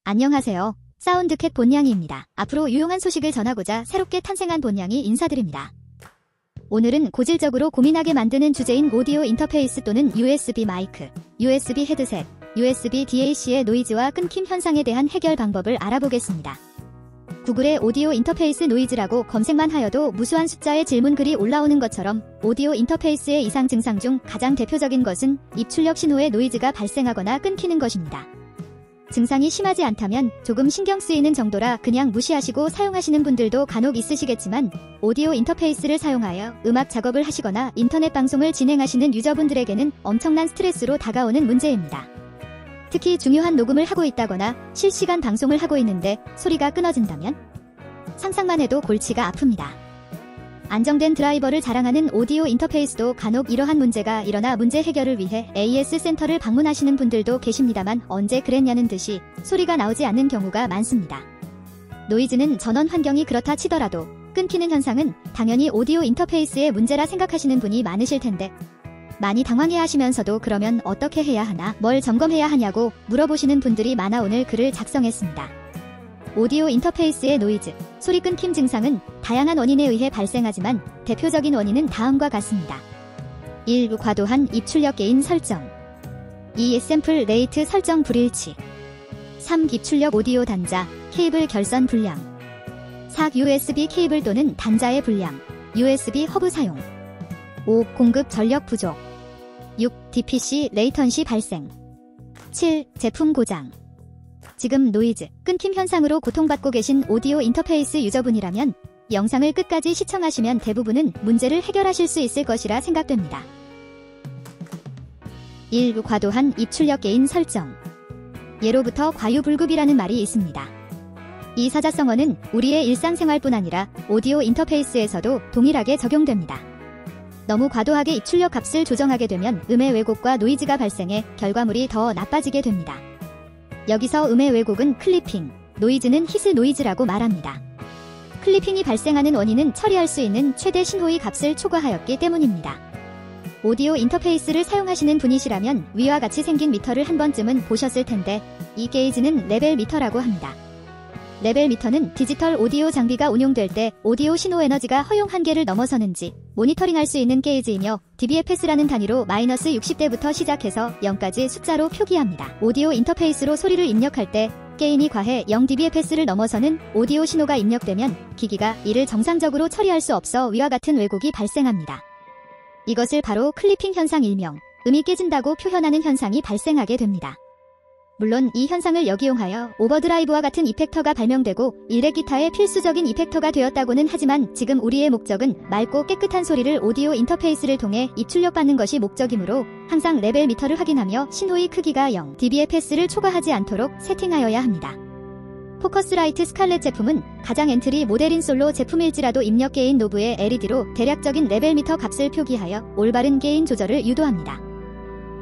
안녕하세요. 사운드캣 본냥이입니다. 앞으로 유용한 소식을 전하고자 새롭게 탄생한 본냥이 인사드립니다. 오늘은 고질적으로 고민하게 만드는 주제인 오디오 인터페이스 또는 USB 마이크, USB 헤드셋, USB DAC의 노이즈와 끊김 현상에 대한 해결 방법을 알아보겠습니다. 구글의 오디오 인터페이스 노이즈라고 검색만 하여도 무수한 숫자의 질문글이 올라오는 것처럼 오디오 인터페이스의 이상 증상 중 가장 대표적인 것은 입출력 신호의 노이즈가 발생하거나 끊기는 것입니다. 증상이 심하지 않다면 조금 신경 쓰이는 정도라 그냥 무시하시고 사용하시는 분들도 간혹 있으시겠지만 오디오 인터페이스를 사용하여 음악 작업을 하시거나 인터넷 방송을 진행하시는 유저분들에게는 엄청난 스트레스로 다가오는 문제입니다. 특히 중요한 녹음을 하고 있다거나 실시간 방송을 하고 있는데 소리가 끊어진다면 상상만 해도 골치가 아픕니다. 안정된 드라이버를 자랑하는 오디오 인터페이스도 간혹 이러한 문제가 일어나 문제 해결을 위해 AS 센터를 방문하시는 분들도 계십니다만 언제 그랬냐는 듯이 소리가 나오지 않는 경우가 많습니다. 노이즈는 전원 환경이 그렇다 치더라도 끊기는 현상은 당연히 오디오 인터페이스의 문제라 생각하시는 분이 많으실 텐데 많이 당황해 하시면서도 그러면 어떻게 해야 하나, 뭘 점검해야 하냐고 물어보시는 분들이 많아 오늘 글을 작성했습니다. 오디오 인터페이스의 노이즈, 소리 끊김 증상은 다양한 원인에 의해 발생하지만 대표적인 원인은 다음과 같습니다. 1. 과도한 입출력 게인 설정. 2. 샘플 레이트 설정 불일치. 3. 입출력 오디오 단자, 케이블 결선 불량. 4. USB 케이블 또는 단자의 불량, USB 허브 사용. 5. 공급 전력 부족. 6. DPC 레이턴시 발생. 7. 제품 고장. 지금 노이즈, 끊김 현상으로 고통받고 계신 오디오 인터페이스 유저분이라면 영상을 끝까지 시청하시면 대부분은 문제를 해결하실 수 있을 것이라 생각됩니다. 1. 과도한 입출력 게인 설정. 예로부터 과유불급이라는 말이 있습니다. 이 사자성어는 우리의 일상생활뿐 아니라 오디오 인터페이스에서도 동일하게 적용됩니다. 너무 과도하게 입출력 값을 조정하게 되면 음의 왜곡과 노이즈가 발생해 결과물이 더 나빠지게 됩니다. 여기서 음의 왜곡은 클리핑, 노이즈는 히스 노이즈라고 말합니다. 클리핑이 발생하는 원인은 처리할 수 있는 최대 신호의 값을 초과하였기 때문입니다. 오디오 인터페이스를 사용하시는 분이시라면 위와 같이 생긴 미터를 한 번쯤은 보셨을 텐데 이 게이지는 레벨 미터라고 합니다. 레벨 미터는 디지털 오디오 장비가 운용될 때 오디오 신호 에너지가 허용 한계를 넘어서는지 모니터링할 수 있는 게이지이며 dBFS라는 단위로 마이너스 60대부터 시작해서 0까지 숫자로 표기합니다. 오디오 인터페이스로 소리를 입력할 때 게인이 과해 0dBFS를 넘어서는 오디오 신호가 입력되면 기기가 이를 정상적으로 처리할 수 없어 위와 같은 왜곡이 발생합니다. 이것을 바로 클리핑 현상 일명, 음이 깨진다고 표현하는 현상이 발생하게 됩니다. 물론 이 현상을 역이용하여 오버드라이브와 같은 이펙터가 발명되고 일렉 기타의 필수적인 이펙터가 되었다고는 하지만 지금 우리의 목적은 맑고 깨끗한 소리를 오디오 인터페이스를 통해 입출력받는 것이 목적이므로 항상 레벨 미터를 확인하며 신호의 크기가 0dBFS를 초과하지 않도록 세팅하여야 합니다. 포커스라이트 스칼렛 제품은 가장 엔트리 모델인 솔로 제품일지라도 입력 게인 노브의 LED로 대략적인 레벨 미터 값을 표기하여 올바른 게인 조절을 유도합니다.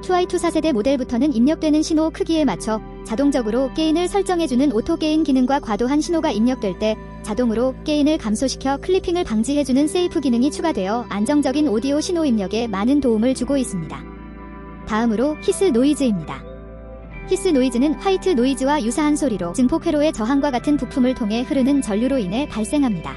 2i2 4세대 모델부터는 입력되는 신호 크기에 맞춰 자동적으로 게인을 설정해주는 오토 게인 기능과 과도한 신호가 입력될 때 자동으로 게인을 감소시켜 클리핑을 방지해주는 세이프 기능이 추가되어 안정적인 오디오 신호 입력에 많은 도움을 주고 있습니다. 다음으로 히스 노이즈입니다. 히스 노이즈는 화이트 노이즈와 유사한 소리로 증폭 회로의 저항과 같은 부품을 통해 흐르는 전류로 인해 발생합니다.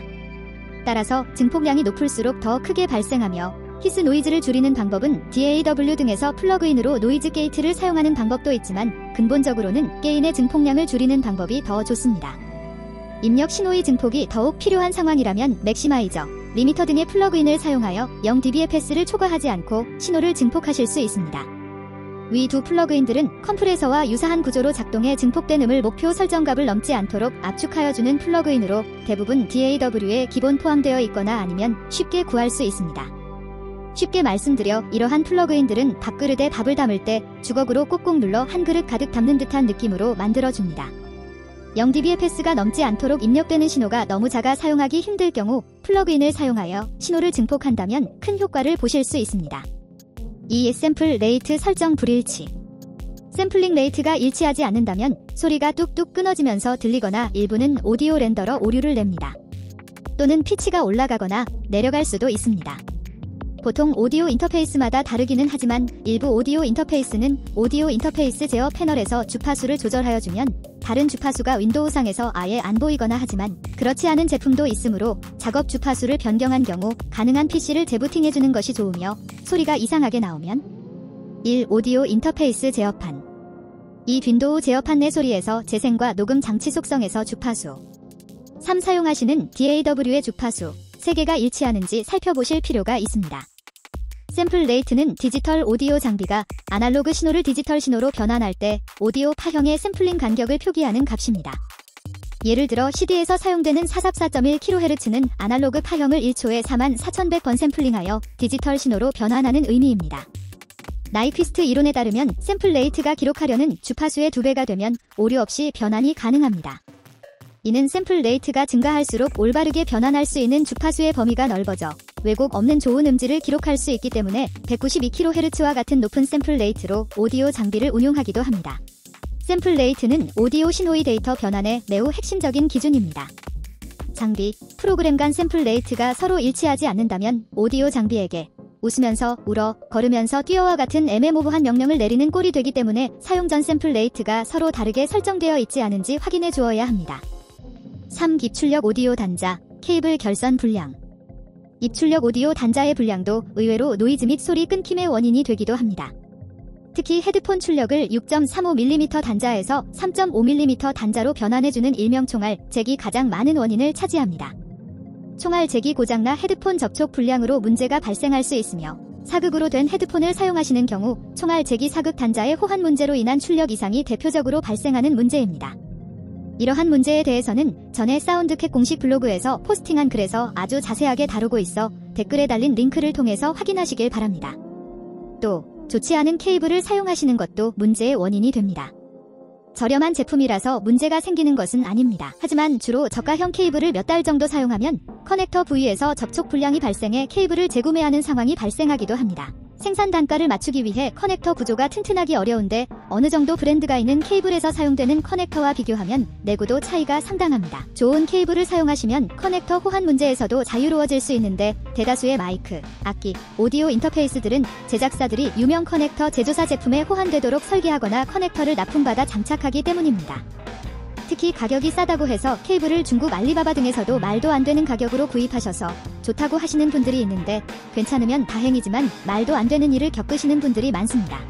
따라서 증폭량이 높을수록 더 크게 발생하며 히스 노이즈를 줄이는 방법은 DAW 등에서 플러그인으로 노이즈 게이트를 사용하는 방법도 있지만 근본적으로는 게인의 증폭량을 줄이는 방법이 더 좋습니다. 입력 신호의 증폭이 더욱 필요한 상황이라면 맥시마이저, 리미터 등의 플러그인을 사용하여 0dBFS를 초과하지 않고 신호를 증폭하실 수 있습니다. 위 두 플러그인들은 컴프레서와 유사한 구조로 작동해 증폭된 음을 목표 설정값을 넘지 않도록 압축하여주는 플러그인으로 대부분 DAW에 기본 포함되어 있거나 아니면 쉽게 구할 수 있습니다. 쉽게 말씀드려 이러한 플러그인들은 밥그릇에 밥을 담을 때 주걱으로 꾹꾹 눌러 한 그릇 가득 담는 듯한 느낌으로 만들어줍니다. 0dBFS가 넘지 않도록 입력되는 신호가 너무 작아 사용하기 힘들 경우 플러그인을 사용하여 신호를 증폭한다면 큰 효과를 보실 수 있습니다. 2. 샘플 레이트 설정 불일치. 샘플링 레이트가 일치하지 않는다면 소리가 뚝뚝 끊어지면서 들리거나 일부는 오디오 렌더러 오류를 냅니다. 또는 피치가 올라가거나 내려갈 수도 있습니다. 보통 오디오 인터페이스마다 다르기는 하지만 일부 오디오 인터페이스는 오디오 인터페이스 제어 패널에서 주파수를 조절하여주면 다른 주파수가 윈도우상에서 아예 안 보이거나 하지만 그렇지 않은 제품도 있으므로 작업 주파수를 변경한 경우 가능한 PC를 재부팅해주는 것이 좋으며 소리가 이상하게 나오면 1. 오디오 인터페이스 제어판 2. 윈도우 제어판 내 소리에서 재생과 녹음 장치 속성에서 주파수 3. 사용하시는 DAW의 주파수 3개가 일치하는지 살펴보실 필요가 있습니다. 샘플 레이트는 디지털 오디오 장비가 아날로그 신호를 디지털 신호로 변환할 때 오디오 파형의 샘플링 간격을 표기하는 값입니다. 예를 들어 CD에서 사용되는 444.1kHz는 아날로그 파형을 1초에 44,100번 샘플링하여 디지털 신호로 변환하는 의미입니다. 나이퀴스트 이론에 따르면 샘플 레이트가 기록하려는 주파수의 2배가 되면 오류 없이 변환이 가능합니다. 이는 샘플 레이트가 증가할수록 올바르게 변환할 수 있는 주파수의 범위가 넓어져 왜곡 없는 좋은 음질을 기록할 수 있기 때문에 192kHz와 같은 높은 샘플 레이트로 오디오 장비를 운용하기도 합니다. 샘플 레이트는 오디오 신호의 데이터 변환에 매우 핵심적인 기준입니다. 장비, 프로그램 간 샘플 레이트가 서로 일치하지 않는다면 오디오 장비에게 웃으면서, 울어, 걸으면서, 뛰어와 같은 애매모호한 명령을 내리는 꼴이 되기 때문에 사용 전 샘플 레이트가 서로 다르게 설정되어 있지 않은지 확인해 주어야 합니다. 3. 입출력 오디오 단자, 케이블 결선 불량 입출력 오디오 단자의 불량도 의외로 노이즈 및 소리 끊김의 원인이 되기도 합니다. 특히 헤드폰 출력을 6.35mm 단자에서 3.5mm 단자로 변환해주는 일명 총알 잭이 가장 많은 원인을 차지합니다. 총알 잭이 고장나 헤드폰 접촉 불량으로 문제가 발생할 수 있으며 사극으로 된 헤드폰을 사용하시는 경우 총알 잭이 사극 단자의 호환 문제로 인한 출력 이상이 대표적으로 발생하는 문제입니다. 이러한 문제에 대해서는 전에 사운드캣 공식 블로그에서 포스팅한 글에서 아주 자세하게 다루고 있어 댓글에 달린 링크를 통해서 확인하시길 바랍니다. 또 좋지 않은 케이블을 사용하시는 것도 문제의 원인이 됩니다. 저렴한 제품이라서 문제가 생기는 것은 아닙니다. 하지만 주로 저가형 케이블을 몇 달 정도 사용하면 커넥터 부위에서 접촉 불량이 발생해 케이블을 재구매하는 상황이 발생하기도 합니다. 생산 단가를 맞추기 위해 커넥터 구조가 튼튼하기 어려운데 어느 정도 브랜드가 있는 케이블에서 사용되는 커넥터와 비교하면 내구도 차이가 상당합니다. 좋은 케이블을 사용하시면 커넥터 호환 문제에서도 자유로워질 수 있는데 대다수의 마이크, 악기, 오디오 인터페이스들은 제작사들이 유명 커넥터 제조사 제품에 호환되도록 설계하거나 커넥터를 납품받아 장착하기 때문입니다. 특히 가격이 싸다고 해서 케이블을 중국 알리바바 등에서도 말도 안 되는 가격으로 구입하셔서 좋다고 하시는 분들이 있는데 괜찮으면 다행이지만 말도 안 되는 일을 겪으시는 분들이 많습니다.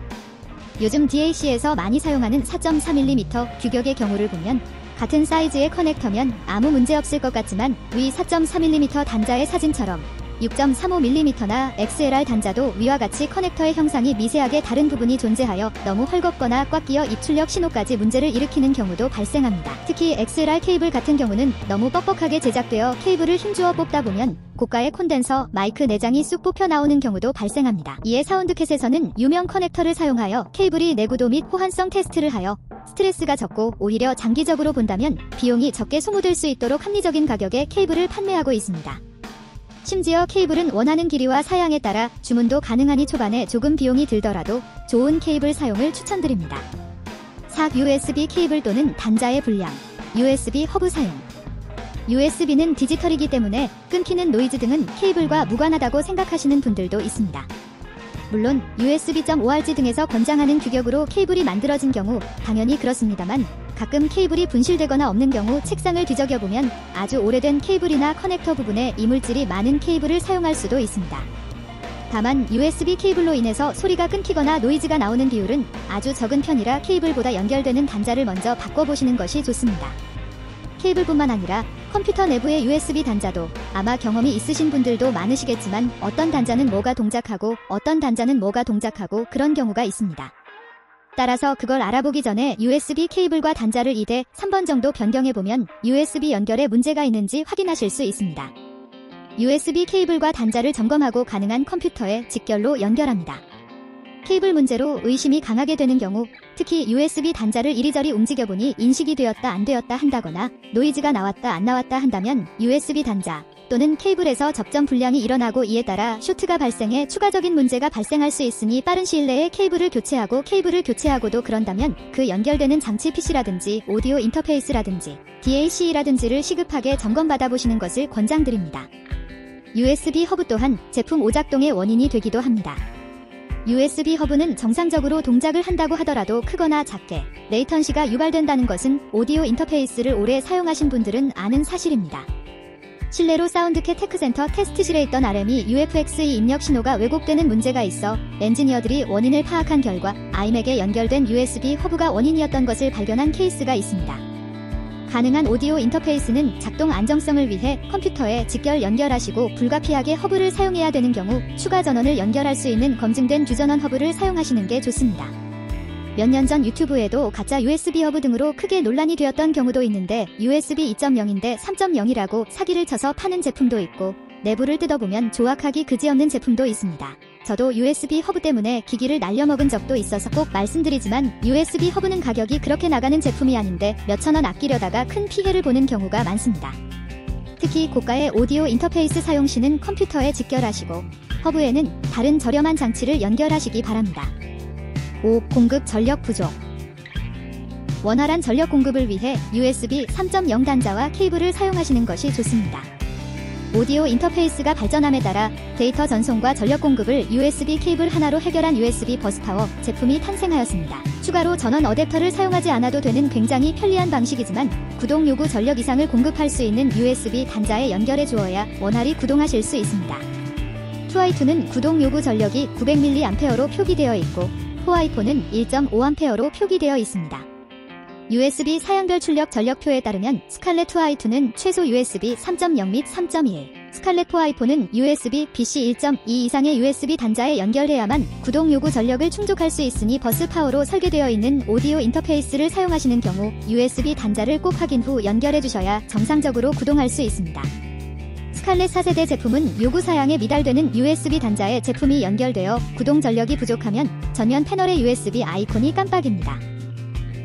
요즘 DAC에서 많이 사용하는 4.4mm 규격의 경우를 보면 같은 사이즈의 커넥터면 아무 문제 없을 것 같지만 위 4.4mm 단자의 사진처럼 6.35mm나 XLR 단자도 위와 같이 커넥터의 형상이 미세하게 다른 부분이 존재하여 너무 헐겁거나 꽉 끼어 입출력 신호까지 문제를 일으키는 경우도 발생합니다. 특히 XLR 케이블 같은 경우는 너무 뻑뻑하게 제작되어 케이블을 힘주어 뽑다 보면 고가의 콘덴서, 마이크 내장이 쑥 뽑혀 나오는 경우도 발생합니다. 이에 사운드캣에서는 유명 커넥터를 사용하여 케이블이 내구도 및 호환성 테스트를 하여 스트레스가 적고 오히려 장기적으로 본다면 비용이 적게 소모될 수 있도록 합리적인 가격에 케이블을 판매하고 있습니다. 심지어 케이블은 원하는 길이와 사양에 따라 주문도 가능하니 초반에 조금 비용이 들더라도 좋은 케이블 사용을 추천드립니다. 4. USB 케이블 또는 단자의 불량, USB 허브 사용. USB는 디지털이기 때문에 끊기는 노이즈 등은 케이블과 무관하다고 생각하시는 분들도 있습니다. 물론 USB.org 등에서 권장하는 규격으로 케이블이 만들어진 경우 당연히 그렇습니다만 가끔 케이블이 분실되거나 없는 경우 책상을 뒤적여보면 아주 오래된 케이블이나 커넥터 부분에 이물질이 많은 케이블을 사용할 수도 있습니다. 다만 USB 케이블로 인해서 소리가 끊기거나 노이즈가 나오는 비율은 아주 적은 편이라 케이블보다 연결되는 단자를 먼저 바꿔보시는 것이 좋습니다. 케이블뿐만 아니라 컴퓨터 내부의 USB 단자도 아마 경험이 있으신 분들도 많으시겠지만 어떤 단자는 뭐가 동작하고 어떤 단자는 뭐가 동작하고 그런 경우가 있습니다. 따라서 그걸 알아보기 전에 USB 케이블과 단자를 2대 3번 정도 변경해보면 USB 연결에 문제가 있는지 확인하실 수 있습니다. USB 케이블과 단자를 점검하고 가능한 컴퓨터에 직결로 연결합니다. 케이블 문제로 의심이 강하게 되는 경우 특히 USB 단자를 이리저리 움직여보니 인식이 되었다 안 되었다 한다거나 노이즈가 나왔다 안 나왔다 한다면 USB 단자 또는 케이블에서 접점 불량이 일어나고 이에 따라 쇼트가 발생해 추가적인 문제가 발생할 수 있으니 빠른 시일 내에 케이블을 교체하고도 그런다면 그 연결되는 장치 PC라든지 오디오 인터페이스라든지 DAC라든지를 시급하게 점검받아보시는 것을 권장드립니다. USB 허브 또한 제품 오작동의 원인이 되기도 합니다. USB 허브는 정상적으로 동작을 한다고 하더라도 크거나 작게 레이턴시가 유발된다는 것은 오디오 인터페이스를 오래 사용하신 분들은 아는 사실입니다. 실내로 사운드캣 테크센터 테스트실에 있던 RME UFX2 입력 신호가 왜곡되는 문제가 있어 엔지니어들이 원인을 파악한 결과 아이맥에 연결된 USB 허브가 원인이었던 것을 발견한 케이스가 있습니다. 가능한 오디오 인터페이스는 작동 안정성을 위해 컴퓨터에 직결 연결하시고 불가피하게 허브를 사용해야 되는 경우 추가 전원을 연결할 수 있는 검증된 듀전원 허브를 사용하시는 게 좋습니다. 몇 년 전 유튜브에도 가짜 USB 허브 등으로 크게 논란이 되었던 경우도 있는데 USB 2.0인데 3.0이라고 사기를 쳐서 파는 제품도 있고 내부를 뜯어보면 조악하기 그지없는 제품도 있습니다. 저도 USB 허브 때문에 기기를 날려먹은 적도 있어서 꼭 말씀드리지만 USB 허브는 가격이 그렇게 나가는 제품이 아닌데 몇천원 아끼려다가 큰 피해를 보는 경우가 많습니다. 특히 고가의 오디오 인터페이스 사용 시는 컴퓨터에 직결하시고 허브에는 다른 저렴한 장치를 연결하시기 바랍니다. 5. 공급 전력 부족. 원활한 전력 공급을 위해 USB 3.0 단자와 케이블을 사용하시는 것이 좋습니다. 오디오 인터페이스가 발전함에 따라 데이터 전송과 전력 공급을 USB 케이블 하나로 해결한 USB 버스파워 제품이 탄생하였습니다. 추가로 전원 어댑터를 사용하지 않아도 되는 굉장히 편리한 방식이지만 구동 요구 전력 이상을 공급할 수 있는 USB 단자에 연결해 주어야 원활히 구동하실 수 있습니다. 2i2는 구동 요구 전력이 900mAh로 표기되어 있고 4i4는 1.5A로 표기되어 있습니다. USB 사양별 출력 전력표에 따르면 스칼렛 2i2는 최소 USB 3.0 및 3.1, 스칼렛 4i4는 USB BC 1.2 이상의 USB 단자에 연결해야만 구동 요구 전력을 충족할 수 있으니 버스 파워로 설계되어 있는 오디오 인터페이스를 사용하시는 경우 USB 단자를 꼭 확인 후 연결해 주셔야 정상적으로 구동할 수 있습니다. 스칼렛 4세대 제품은 요구 사양에 미달되는 USB 단자에 제품이 연결되어 구동 전력이 부족하면 전면 패널의 USB 아이콘이 깜빡입니다.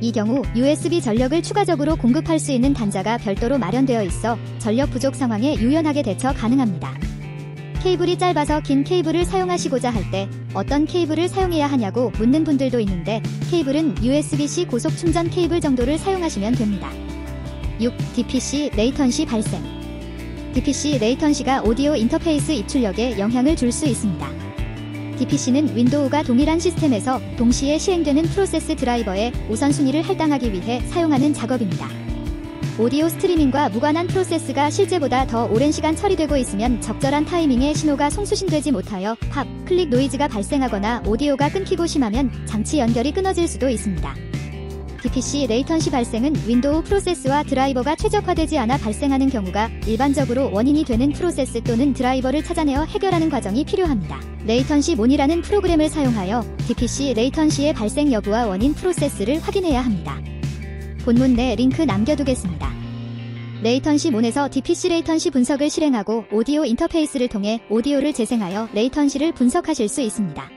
이 경우 USB 전력을 추가적으로 공급할 수 있는 단자가 별도로 마련되어 있어 전력 부족 상황에 유연하게 대처 가능합니다. 케이블이 짧아서 긴 케이블을 사용하시고자 할 때 어떤 케이블을 사용해야 하냐고 묻는 분들도 있는데 케이블은 USB-C 고속 충전 케이블 정도를 사용하시면 됩니다. 6. DPC 레이턴시 발생. DPC 레이턴시가 오디오 인터페이스 입출력에 영향을 줄 수 있습니다. DPC는 윈도우가 동일한 시스템에서 동시에 시행되는 프로세스 드라이버의 우선순위를 할당하기 위해 사용하는 작업입니다. 오디오 스트리밍과 무관한 프로세스가 실제보다 더 오랜 시간 처리되고 있으면 적절한 타이밍에 신호가 송수신되지 못하여 팝, 클릭 노이즈가 발생하거나 오디오가 끊기고 심하면 장치 연결이 끊어질 수도 있습니다. DPC 레이턴시 발생은 윈도우 프로세스와 드라이버가 최적화되지 않아 발생하는 경우가 일반적으로 원인이 되는 프로세스 또는 드라이버를 찾아내어 해결하는 과정이 필요합니다. 레이턴시 몬이라는 프로그램을 사용하여 DPC 레이턴시의 발생 여부와 원인 프로세스를 확인해야 합니다. 본문 내 링크 남겨두겠습니다. 레이턴시 몬에서 DPC 레이턴시 분석을 실행하고 오디오 인터페이스를 통해 오디오를 재생하여 레이턴시를 분석하실 수 있습니다.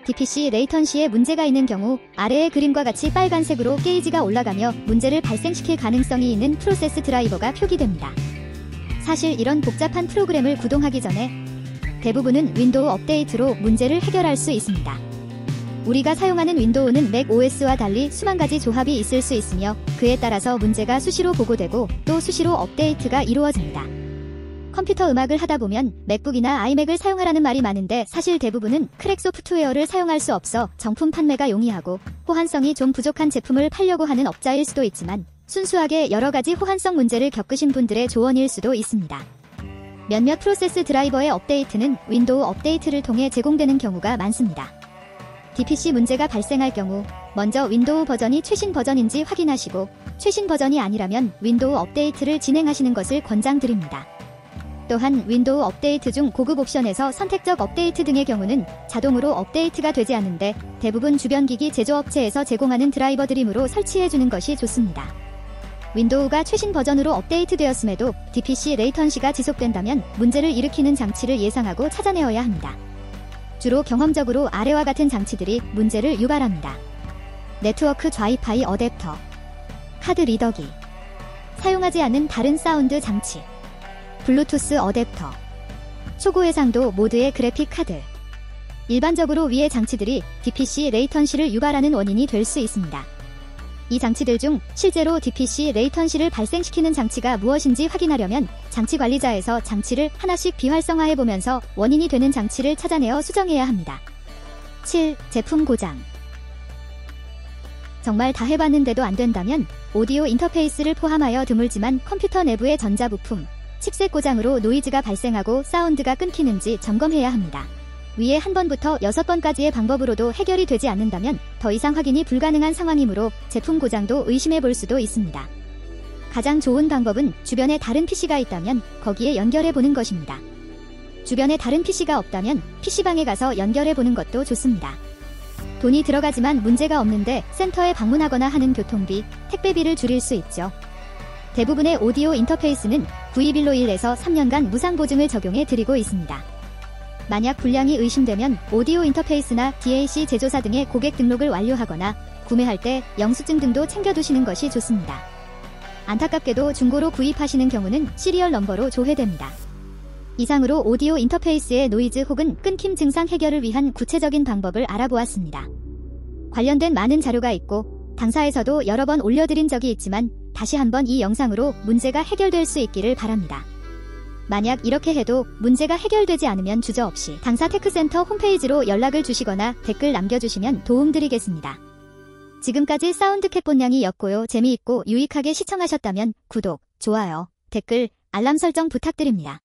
DPC 레이턴시에 문제가 있는 경우 아래의 그림과 같이 빨간색으로 게이지가 올라가며 문제를 발생시킬 가능성이 있는 프로세스 드라이버가 표기됩니다. 사실 이런 복잡한 프로그램을 구동하기 전에 대부분은 윈도우 업데이트로 문제를 해결할 수 있습니다. 우리가 사용하는 윈도우는 맥 OS와 달리 수만 가지 조합이 있을 수 있으며 그에 따라서 문제가 수시로 보고되고 또 수시로 업데이트가 이루어집니다. 컴퓨터 음악을 하다 보면 맥북이나 아이맥을 사용하라는 말이 많은데 사실 대부분은 크랙 소프트웨어를 사용할 수 없어 정품 판매가 용이하고 호환성이 좀 부족한 제품을 팔려고 하는 업자일 수도 있지만 순수하게 여러가지 호환성 문제를 겪으신 분들의 조언일 수도 있습니다. 몇몇 프로세스 드라이버의 업데이트는 윈도우 업데이트를 통해 제공되는 경우가 많습니다. DPC 문제가 발생할 경우 먼저 윈도우 버전이 최신 버전인지 확인하시고 최신 버전이 아니라면 윈도우 업데이트를 진행하시는 것을 권장드립니다. 또한 윈도우 업데이트 중 고급 옵션에서 선택적 업데이트 등의 경우는 자동으로 업데이트가 되지 않는데 대부분 주변 기기 제조업체에서 제공하는 드라이버들이므로 설치해주는 것이 좋습니다. 윈도우가 최신 버전으로 업데이트되었음에도 DPC 레이턴시가 지속된다면 문제를 일으키는 장치를 예상하고 찾아내어야 합니다. 주로 경험적으로 아래와 같은 장치들이 문제를 유발합니다. 네트워크 좌이파이 어댑터, 카드 리더기, 사용하지 않는 다른 사운드 장치, 블루투스 어댑터, 초고해상도 모드의 그래픽 카드. 일반적으로 위의 장치들이 DPC 레이턴시를 유발하는 원인이 될 수 있습니다. 이 장치들 중 실제로 DPC 레이턴시를 발생시키는 장치가 무엇인지 확인하려면 장치 관리자에서 장치를 하나씩 비활성화해보면서 원인이 되는 장치를 찾아내어 수정해야 합니다. 7. 제품 고장. 정말 다 해봤는데도 안 된다면 오디오 인터페이스를 포함하여 드물지만 컴퓨터 내부의 전자부품, 칩셋 고장으로 노이즈가 발생하고 사운드가 끊기는지 점검해야 합니다. 위에 한 번부터 6번까지의 방법으로도 해결이 되지 않는다면 더 이상 확인이 불가능한 상황이므로 제품 고장도 의심해 볼 수도 있습니다. 가장 좋은 방법은 주변에 다른 PC가 있다면 거기에 연결해 보는 것입니다. 주변에 다른 PC가 없다면 PC방에 가서 연결해 보는 것도 좋습니다. 돈이 들어가지만 문제가 없는데 센터에 방문하거나 하는 교통비, 택배비를 줄일 수 있죠. 대부분의 오디오 인터페이스는 구입일로 1에서 3년간 무상 보증을 적용해 드리고 있습니다. 만약 불량이 의심되면 오디오 인터페이스나 DAC 제조사 등의 고객 등록을 완료하거나 구매할 때 영수증 등도 챙겨두시는 것이 좋습니다. 안타깝게도 중고로 구입하시는 경우는 시리얼 넘버로 조회됩니다. 이상으로 오디오 인터페이스의 노이즈 혹은 끊김 증상 해결을 위한 구체적인 방법을 알아보았습니다. 관련된 많은 자료가 있고 당사에서도 여러 번 올려드린 적이 있지만 다시 한번 이 영상으로 문제가 해결될 수 있기를 바랍니다. 만약 이렇게 해도 문제가 해결되지 않으면 주저없이 당사 테크센터 홈페이지로 연락을 주시거나 댓글 남겨주시면 도움드리겠습니다. 지금까지 사운드캣 본냥이였고요. 재미있고 유익하게 시청하셨다면 구독, 좋아요, 댓글, 알람 설정 부탁드립니다.